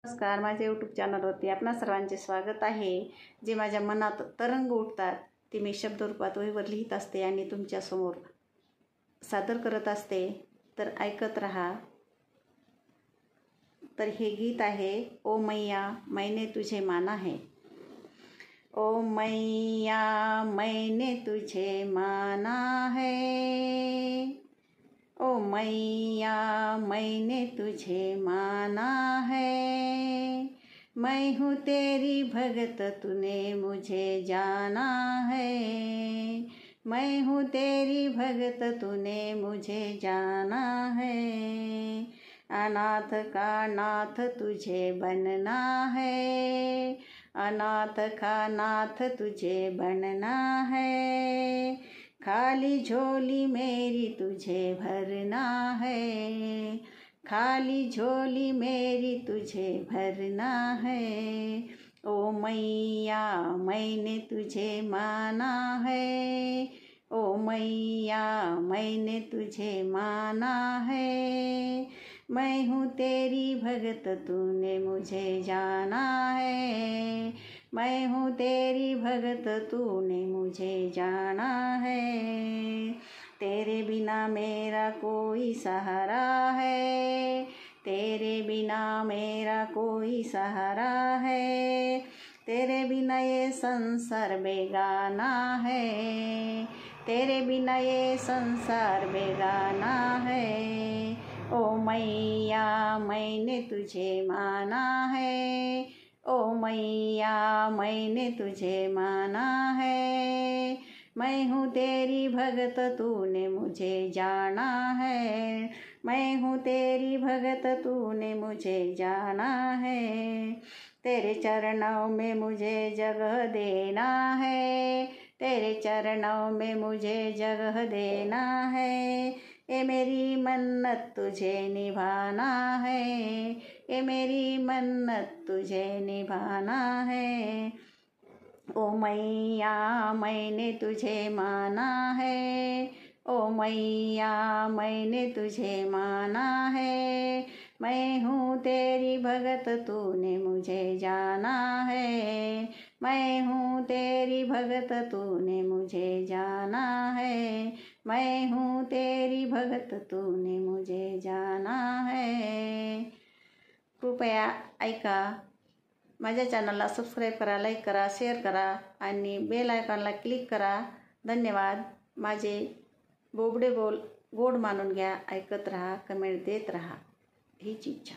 नमस्कार, माझ्या यूट्यूब चॅनलवरती आपणा सर्वांचे स्वागत आहे। जे माझ्या मनात तरंग उठतात ते मी शब्दरूपात वहीवर लिहित असते आणि तुमच्यासमोर सादर करत असते, तर ऐकत रहा। तर हे गीत आहे ओ मैया मैंने तुझे माना है। ओ मैया मैंने तुझे माना है, ओ मैया मैंने तुझे माना है। मैं हूँ तेरी भगत तूने मुझे जाना है, मैं हूँ तेरी भगत तूने मुझे जाना है। अनाथ का नाथ तुझे बनना है, अनाथ का नाथ तुझे बनना है। खाली झोली मेरी तुझे भरना है, खाली झोली मेरी तुझे भरना है। ओ मैया मैंने तुझे माना है, ओ मैया मैंने तुझे माना है। मैं हूँ तेरी भगत तूने मुझे जाना है, मैं हूँ तेरी भगत तूने मुझे जाना है। तेरे बिना मेरा कोई सहारा है, तेरे बिना मेरा कोई सहारा है। तेरे बिना ये संसार बेगाना है, तेरे बिना ये संसार बेगाना है। ओ मैया मैंने तुझे माना है, ओ मैया मैंने तुझे माना है। मैं हूँ तेरी भगत तूने मुझे जाना है, मैं हूँ तेरी भगत तूने मुझे जाना है। तेरे चरणों में मुझे जगह देना है, तेरे चरणों में मुझे जगह देना है। ये मेरी मन्नत तुझे निभाना है, ये मेरी मन्नत तुझे निभाना है। ओ मैया मैंने तुझे माना है, ओ मैया मैंने तुझे माना है। मैं हूँ तेरी भगत तूने मुझे जाना है, मैं हूँ तेरी भगत तूने मुझे जाना है। मैं हूँ तेरी भगत तूने मुझे जाना है। कृपया ऐका, माझ्या चॅनलला सबस्क्राईब करा, लाईक करा, शेअर करा आणि बेल आयकॉनला क्लिक करा। धन्यवाद। माझे बोबडे बोल गोड मानून घ्या, ऐकत रहा, कमेंट देत रहा, हीच इच्छा।